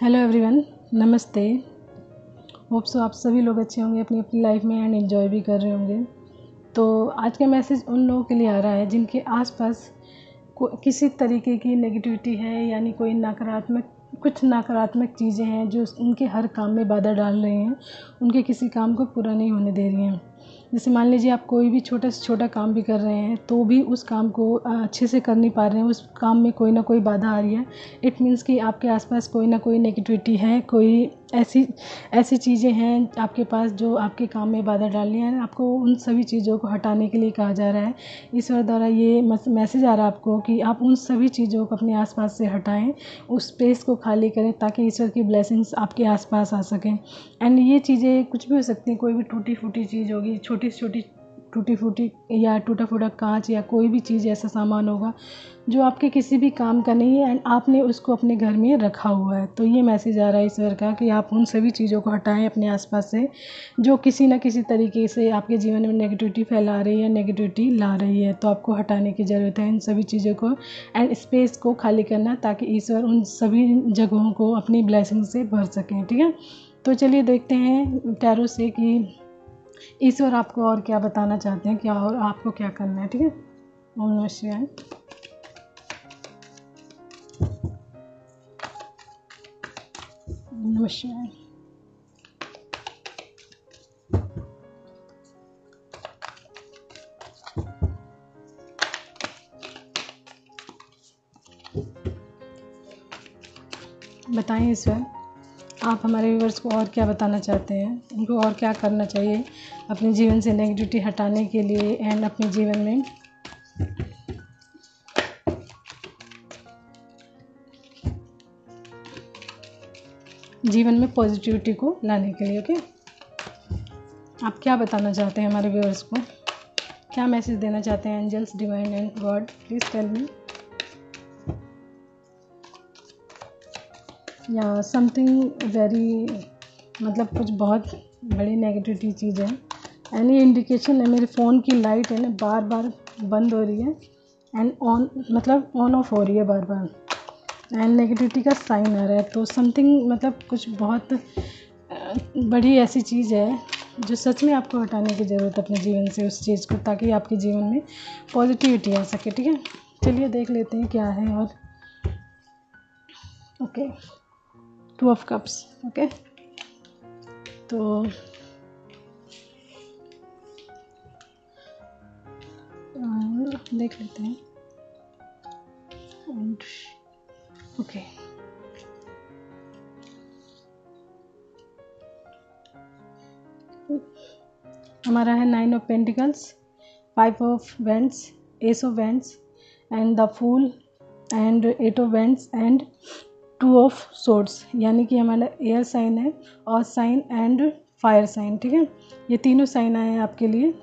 Hello everyone, नमस्ते। Hope so आप सभी लोग अच्छे होंगे अपनी अपनी लाइफ में एंड एंजॉय भी कर रहे होंगे। तो आज का मैसेज उन लोगों के लिए आ रहा है जिनके आसपास किसी तरीके की नेगेटिविटी है, यानी कोई कुछ नकारात्मक चीज़ें हैं जो उनके हर काम में बाधा डाल रहे हैं, उनके किसी काम को पूरा नहीं होने दे रही हैं। जैसे मान लीजिए आप कोई भी छोटा से छोटा काम भी कर रहे हैं तो भी उस काम को अच्छे से कर नहीं पा रहे हैं, उस काम में कोई ना कोई बाधा आ रही है। इट मीन्स कि आपके आसपास कोई ना कोई नेगेटिविटी है, कोई ऐसी चीज़ें हैं आपके पास जो आपके काम में बाधा डाल रही हैं। आपको उन सभी चीज़ों को हटाने के लिए कहा जा रहा है। ईश्वर द्वारा ये मैसेज आ रहा है आपको कि आप उन सभी चीज़ों को अपने आसपास से हटाएं, उस स्पेस को खाली करें ताकि ईश्वर की ब्लेसिंग्स आपके आसपास आ सकें। एंड ये चीज़ें कुछ भी हो सकती हैं, कोई भी टूटी फूटी चीज़ होगी, छोटी से छोटी टूटी फूटी या टूटा फूटा कांच या कोई भी चीज़ ऐसा सामान होगा जो आपके किसी भी काम का नहीं है एंड आपने उसको अपने घर में रखा हुआ है। तो ये मैसेज आ रहा है ईश्वर का कि आप उन सभी चीज़ों को हटाएं अपने आसपास से जो किसी ना किसी तरीके से आपके जीवन में नेगेटिविटी फैला रही है, नेगेटिविटी ला रही है। तो आपको हटाने की ज़रूरत है इन सभी चीज़ों को एंड स्पेस को खाली करना, ताकि ईश्वर उन सभी जगहों को अपनी ब्लेसिंग से भर सकें। ठीक है, तो चलिए देखते हैं टैरो से कि ईश्वर आपको और क्या बताना चाहते हैं, क्या और आपको क्या करना है। ठीक है, ओम नमः शिवाय। ओम नमः शिवाय। बताएं ईश्वर, आप हमारे व्यूअर्स को और क्या बताना चाहते हैं, उनको और क्या करना चाहिए अपने जीवन से नेगेटिविटी हटाने के लिए एंड अपने जीवन में पॉजिटिविटी को लाने के लिए। ओके, आप क्या बताना चाहते हैं हमारे व्यूअर्स को, क्या मैसेज देना चाहते हैं angels, divine and God, please tell me. या समथिंग वेरी, मतलब कुछ बहुत बड़ी नेगेटिविटी चीज़ है। एनी इंडिकेशन है, मेरे फ़ोन की लाइट है ना बार बार बंद हो रही है एंड ऑन, मतलब ऑन ऑफ हो रही है बार बार, एंड नेगेटिविटी का साइन आ रहा है। तो समथिंग, मतलब कुछ बहुत बड़ी ऐसी चीज़ है जो सच में आपको हटाने की ज़रूरत है अपने जीवन से उस चीज़ को, ताकि आपके जीवन में पॉजिटिविटी आ सके। ठीक है, चलिए देख लेते हैं क्या है। और ओके, 2 ऑफ कप्स। ओके, तो देख लेते हैं। एंड ओके, हमारा है 9 of pentacles, 5 of wands, ace of wands and the fool and 8 of wands and 2 of swords, यानी कि हमारा एयर साइन है और साइन एंड फायर साइन। ठीक है, ये तीनों साइन आए हैं आपके लिए,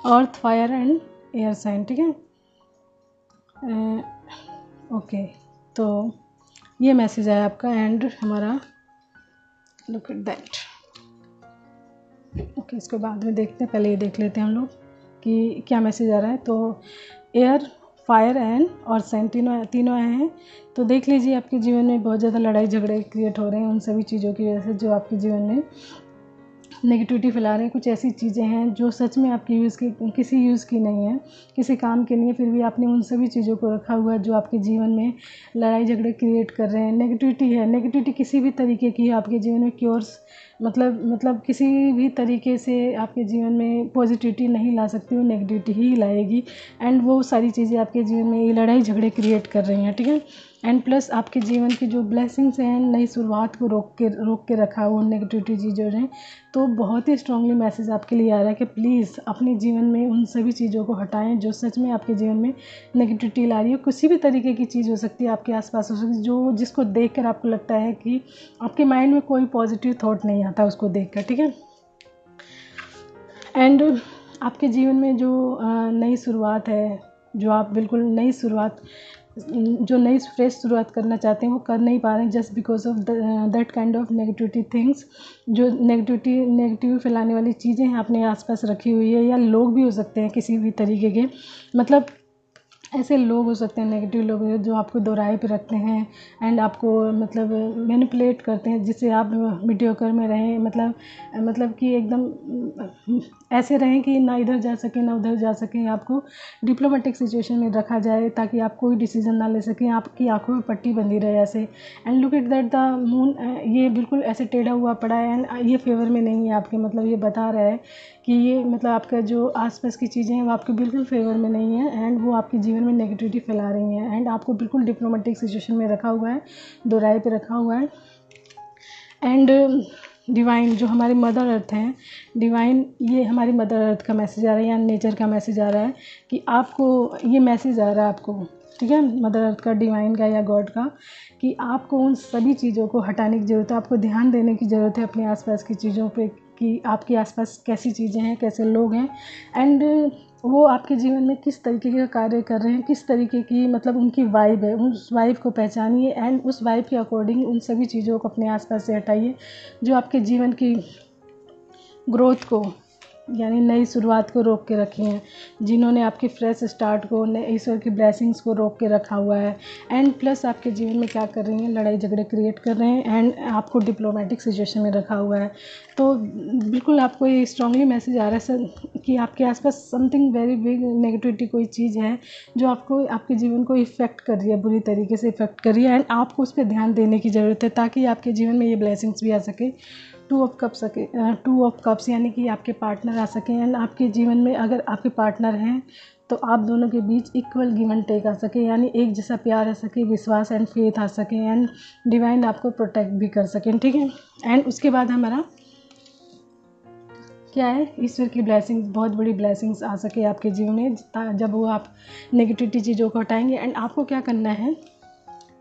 अर्थ, फायर एंड एयर साइन। ठीक है, ओके, तो ये मैसेज आया आपका एंड हमारा, लुक एट दैट। ओके, इसको बाद में देखते हैं, पहले ये देख लेते हैं हम लोग कि क्या मैसेज आ रहा है। तो एयर, फायर एंड और साइन तीनों आए हैं। तो देख लीजिए आपके जीवन में बहुत ज़्यादा लड़ाई झगड़े क्रिएट हो रहे हैं उन सभी चीज़ों की वजह से जो आपके जीवन में नेगेटिविटी फैला रहे हैं। कुछ ऐसी चीज़ें हैं जो सच में आपकी किसी यूज़ की नहीं है, किसी काम के नहीं है, फिर भी आपने उन सभी चीज़ों को रखा हुआ है जो आपके जीवन में लड़ाई झगड़े क्रिएट कर रहे हैं। नेगेटिविटी है, नेगेटिविटी किसी भी तरीके की आपके जीवन में क्योर्स, मतलब किसी भी तरीके से आपके जीवन में पॉजिटिविटी नहीं ला सकती, वो नेगेटिविटी ही लाएगी एंड वो सारी चीज़ें आपके जीवन में ये लड़ाई झगड़े क्रिएट कर रही हैं। ठीक है, एंड प्लस आपके जीवन की जो ब्लेसिंग्स हैं, नई शुरुआत को रोक के रखा हुआ नेगेटिविटी चीज़ों ने। तो बहुत ही स्ट्रांगली मैसेज आपके लिए आ रहा है कि प्लीज़ अपने जीवन में उन सभी चीज़ों को हटाएं जो सच में आपके जीवन में नेगेटिविटी ला रही है। किसी भी तरीके की चीज़ हो सकती है आपके आसपास हो सकती है जो जिसको देखकर आपको लगता है कि आपके माइंड में कोई पॉजिटिव थॉट नहीं आता उसको देखकर। ठीक है, एंड आपके जीवन में जो नई शुरुआत है, जो आप बिल्कुल नई फ्रेश शुरुआत करना चाहते हैं वो कर नहीं पा रहे हैं just because of that kind of negativity things. जो नेगेटिव फैलाने वाली चीज़ें हैं अपने आसपास रखी हुई है, या लोग भी हो सकते हैं किसी भी तरीके के, मतलब ऐसे लोग हो सकते हैं, नेगेटिव लोग जो आपको दो राय पे रखते हैं एंड आपको मतलब मैनिपुलेट करते हैं, जिससे आप मीडियोकर में रहें, मतलब कि एकदम ऐसे रहें कि ना इधर जा सकें ना उधर जा सकें। आपको डिप्लोमेटिक सिचुएशन में रखा जाए ताकि आप कोई डिसीजन ना ले सकें, आपकी आंखों में पट्टी बंधी रहे ऐसे। And look at that the moon, ये बिल्कुल ऐसे टेढ़ा हुआ पड़ा है एंड ये फेवर में नहीं है आपके, मतलब ये बता रहा है कि ये मतलब आपका जो आसपास की चीज़ें हैं वो आपके बिल्कुल फेवर में नहीं है एंड वो आपके जीवन में नेगेटिविटी फैला रही हैं एंड आपको बिल्कुल डिप्लोमेटिक सिचुएशन में रखा हुआ है, दो राय पे रखा हुआ है। एंड डिवाइन जो हमारी मदर अर्थ हैं, डिवाइन ये हमारी मदर अर्थ का मैसेज आ रहा है या नेचर का मैसेज आ रहा है कि आपको ये मैसेज आ रहा है आपको, ठीक है, मदर अर्थ का, डिवाइन का या गॉड का, कि आपको उन सभी चीज़ों को हटाने की ज़रूरत है, आपको ध्यान देने की ज़रूरत है अपने आसपास की चीज़ों पे कि आपके आसपास कैसी चीज़ें हैं, कैसे लोग हैं एंड वो आपके जीवन में किस तरीके का कार्य कर रहे हैं, किस तरीके की मतलब उनकी वाइब है, उस वाइब को पहचानिए एंड उस वाइब के अकॉर्डिंग उन सभी चीज़ों को अपने आसपास से हटाइए जो आपके जीवन की ग्रोथ को यानी नई शुरुआत को रोक के रखी हैं, जिन्होंने आपकी फ्रेश स्टार्ट को, ईश्वर की ब्लेसिंग्स को रोक के रखा हुआ है एंड प्लस आपके जीवन में क्या कर रही हैं, लड़ाई झगड़े क्रिएट कर रहे हैं एंड आपको डिप्लोमेटिक सिचुएशन में रखा हुआ है। तो बिल्कुल आपको ये स्ट्रांगली मैसेज आ रहा है सर कि आपके आसपास समथिंग वेरी बिग नेगेटिविटी कोई चीज़ है जो आपको आपके जीवन को इफ़ेक्ट कर रही है, बुरी तरीके से इफ़ेक्ट कर रही है एंड आपको उस पर ध्यान देने की ज़रूरत है ताकि आपके जीवन में ये ब्लेसिंग्स भी आ सके। टू ऑफ कप्स यानी कि आपके पार्टनर आ सकें एंड आपके जीवन में अगर आपके पार्टनर हैं तो आप दोनों के बीच इक्वल गिव एंड टेक आ सके, यानी एक जैसा प्यार आ सके, विश्वास एंड फेथ आ सके एंड डिवाइन आपको प्रोटेक्ट भी कर सकें, ठीक है। एंड उसके बाद हमारा क्या है, ईश्वर की ब्लेसिंग्स, बहुत बड़ी ब्लेसिंग्स आ सके आपके जीवन में जब वो आप नेगेटिविटी चीज़ों को हटाएंगे। एंड आपको क्या करना है,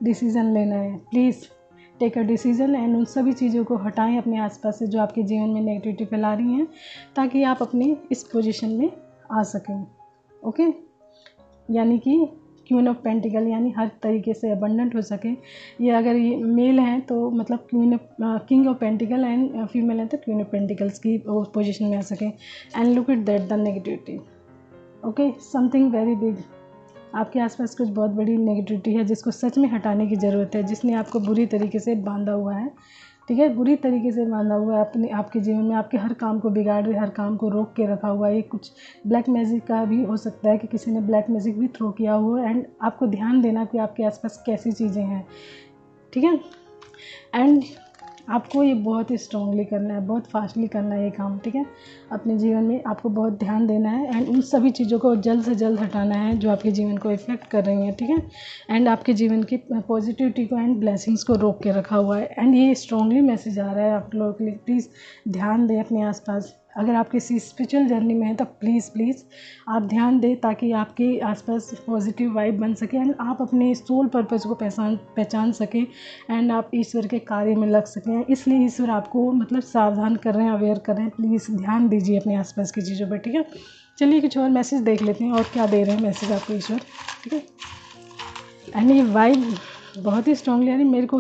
डिसीज़न लेना है, please take a decision and उन सभी चीज़ों को हटाएं अपने आसपास से जो आपके जीवन में नेगेटिविटी फैला रही हैं ताकि आप अपनी इस पोजीशन में आ सकें, ओके। यानी कि क्वीन ऑफ पेंटिकल यानी हर तरीके से अबंडेंट हो सके, ये अगर ये मेल हैं तो मतलब king of pentacle and female है तो क्वीन ऑफ पेंटिकल्स की पोजीशन में आ सके। And look at that the negativity, okay, something very big, आपके आसपास कुछ बहुत बड़ी नेगेटिविटी है जिसको सच में हटाने की ज़रूरत है, जिसने आपको बुरी तरीके से बांधा हुआ है, ठीक है, बुरी तरीके से बांधा हुआ है अपने आपके जीवन में, आपके हर काम को बिगाड़ रहे, हर काम को रोक के रखा हुआ है। ये कुछ ब्लैक मैजिक का भी हो सकता है कि किसी ने ब्लैक मैजिक भी थ्रो किया हुआ है एंड आपको ध्यान देना कि आपके आसपास कैसी चीज़ें हैं, ठीक है। एंड आपको ये बहुत ही स्ट्रांगली करना है, बहुत फास्टली करना है ये काम, ठीक है। अपने जीवन में आपको बहुत ध्यान देना है एंड उन सभी चीज़ों को जल्द से जल्द हटाना है जो आपके जीवन को इफ़ेक्ट कर रही हैं, ठीक है। एंड आपके जीवन की पॉजिटिविटी को एंड ब्लेसिंग्स को रोक के रखा हुआ है एंड ये स्ट्रांगली मैसेज आ रहा है आप लोगों के लिए। प्लीज़ ध्यान दें अपने आसपास, अगर आप किसी स्पिरिचुअल जर्नी में हैं तो प्लीज़ आप ध्यान दें ताकि आपके आसपास पॉजिटिव वाइब बन सके एंड आप अपने सोल पर्पस को पहचान सकें एंड आप ईश्वर के कार्य में लग सकें। इसलिए ईश्वर आपको मतलब सावधान कर रहे हैं, अवेयर कर रहे हैं। प्लीज़ ध्यान दीजिए अपने आसपास की चीज़ों पर, ठीक है। चलिए कुछ और मैसेज देख लेते हैं और क्या दे रहे हैं मैसेज आपको ईश्वर, ठीक है। एंड ये वाइब बहुत ही स्ट्रांगली, यानी मेरे को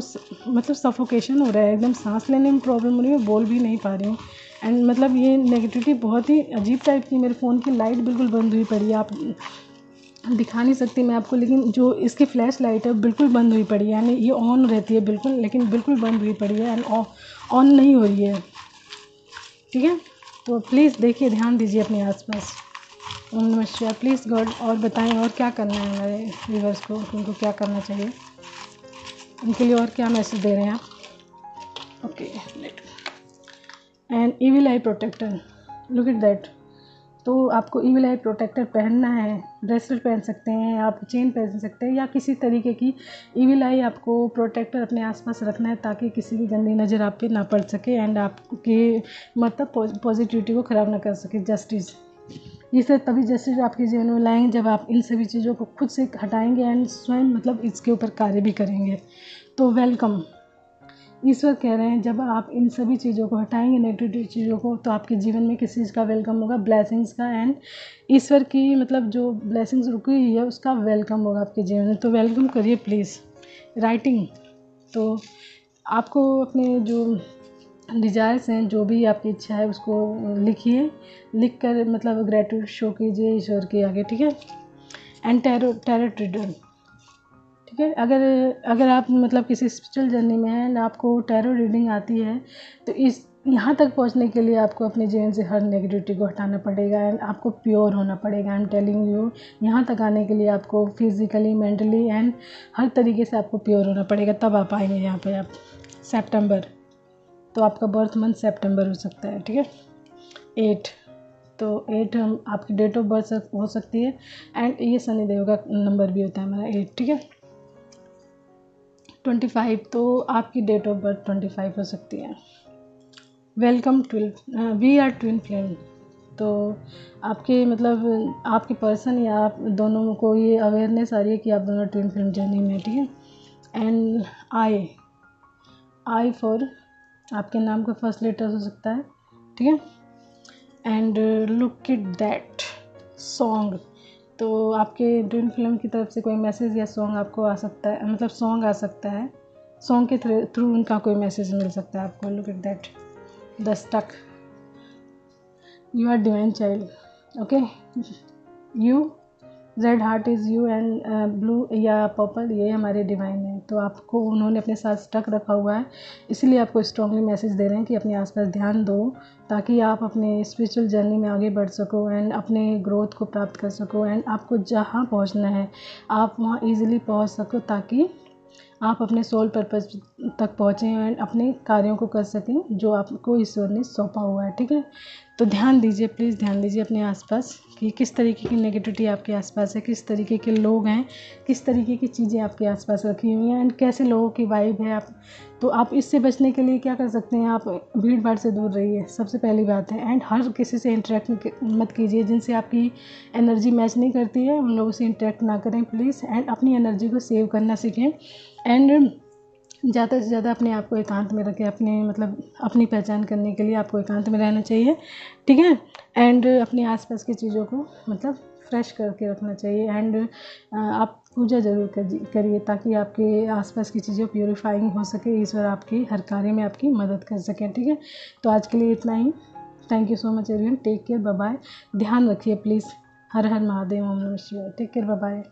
मतलब सफोकेशन हो रहा है, एकदम सांस लेने में प्रॉब्लम हो रही है, मैं बोल भी नहीं पा रही हूँ एंड मतलब ये नेगेटिविटी बहुत ही अजीब टाइप की, मेरे फ़ोन की लाइट बिल्कुल बंद हुई पड़ी है, आप दिखा नहीं सकती मैं आपको, लेकिन जो इसकी फ्लैश लाइट है बिल्कुल बंद हुई पड़ी है, यानी ये ऑन रहती है बिल्कुल लेकिन बिल्कुल बंद हुई पड़ी है एंड ऑन नहीं हो रही है, ठीक है। तो प्लीज़ देखिए, ध्यान दीजिए अपने आसपास। ओम नमः शिवाय। प्लीज़ गॉड और बताएं और क्या करना है हमारे व्यूअर्स को, उनको क्या करना चाहिए, उनके लिए और क्या मैसेज दे रहे हैं आप, okay. And evil eye protector, look at that. तो आपको ईविल आई प्रोटेक्टर पहनना है, ब्रेसलेट पहन सकते हैं आप, चेन पहन सकते हैं या किसी तरीके की ईविल आई आपको प्रोटेक्टर अपने आसपास रखना है ताकि किसी की गंदी नज़र आप पे ना पड़ सके एंड आपके मतलब पॉजिटिविटी को ख़राब ना कर सके। जस्टिस, इसे तभी जस्टिस आपके जीवन में लाएंगे जब आप इन सभी चीज़ों को खुद से हटाएंगे एंड स्वयं मतलब इसके ऊपर कार्य भी करेंगे। तो वेलकम, ईश्वर कह रहे हैं जब आप इन सभी चीज़ों को हटाएंगे, नेगेटिव चीज़ों को, तो आपके जीवन में किसी चीज़ का वेलकम होगा, ब्लेसिंग्स का एंड ईश्वर की मतलब जो ब्लेसिंग्स रुकी हुई है उसका वेलकम होगा आपके जीवन में। तो वेलकम करिए प्लीज़। राइटिंग, तो आपको अपने जो डिज़ायर्स हैं, जो भी आपकी इच्छा है उसको लिखिए, लिख कर मतलब ग्रेटिट्यूड शो कीजिए ईश्वर के आगे, ठीक है। And tarot reader. ठीक है, अगर आप मतलब किसी स्पिरिचुअल जर्नी में हैं एंड आपको टैरो रीडिंग आती है तो इस यहाँ तक पहुँचने के लिए आपको अपने जीवन से हर नेगेटिविटी को हटाना पड़ेगा एंड आपको प्योर होना पड़ेगा। आई एम टेलिंग यू, यहाँ तक आने के लिए आपको फिज़िकली, मेंटली एंड हर तरीके से आपको प्योर होना पड़ेगा, तब आप आएंगे यहाँ पे। आप सितंबर, तो आपका बर्थ मंथ सितंबर हो सकता है। ठीक है, 8, तो 8 हम आपकी डेट ऑफ बर्थ हो सकती है एंड ये शनिदेव का नंबर भी होता है हमारा 8। ठीक है, 25, तो आपकी डेट ऑफ बर्थ 25 हो सकती है। Welcome we are twin flame. तो आपके मतलब आपके पर्सन या आप दोनों को ये अवेयरनेस आ रही है कि आप दोनों ट्विन फ्लेम जर्नी में। ठीक है, एंड आई फॉर आपके नाम का फर्स्ट लेटर हो सकता है। ठीक है, and look it that song. तो आपके ट्विन फ्लेम की तरफ से कोई मैसेज या सॉन्ग आपको आ सकता है, मतलब सॉन्ग आ सकता है, सॉन्ग के थ्रू उनका कोई मैसेज मिल सकता है आपको। Look it that the stuck, you are divine child. Okay, you red heart is you and blue या पर्पल ये हमारे डिवाइन है। तो आपको उन्होंने अपने साथ स्टक रखा हुआ है, इसीलिए आपको स्ट्रांगली मैसेज दे रहे हैं कि अपने आसपास ध्यान दो ताकि आप अपने स्पिरिचुअल जर्नी में आगे बढ़ सको एंड अपने ग्रोथ को प्राप्त कर सको एंड आपको जहाँ पहुँचना है आप वहाँ ईजिली पहुँच सको, ताकि आप अपने सोल पर्पस तक पहुँचें एंड अपने कार्यों को कर सकें जो आपको ईश्वर ने सौंपा हुआ है। ठीक है, तो ध्यान दीजिए, प्लीज़ ध्यान दीजिए अपने आसपास कि किस तरीके की नेगेटिविटी आपके आसपास है, किस तरीके के लोग हैं, किस तरीके की चीज़ें आपके आसपास रखी हुई हैं एंड कैसे लोगों की वाइब है। आप तो आप इससे बचने के लिए क्या कर सकते हैं, आप भीड़ भाड़ से दूर रहिए, सबसे पहली बात है। एंड हर किसी से इंटरेक्ट मत कीजिए जिनसे आपकी एनर्जी मैच नहीं करती है, उन लोगों से इंटरेक्ट ना करें प्लीज़। एंड अपनी एनर्जी को सेव करना सीखें एंड ज़्यादा से ज़्यादा अपने आप को एकांत में रखें। अपने मतलब अपनी पहचान करने के लिए आपको एकांत में रहना चाहिए। ठीक है, एंड अपने आसपास की चीज़ों को मतलब फ्रेश करके रखना चाहिए एंड आप पूजा ज़रूर करिए ताकि आपके आसपास की चीज़ें प्यूरिफाइंग हो सके, ईश्वर आपके हर कार्य में आपकी मदद कर सकें। ठीक है, तो आज के लिए इतना ही। Thank you so much everyone, take care, bye bye. ध्यान रखिए प्लीज़। हर हर महादेव, ओम नमः शिवाय। Take care, bye bye.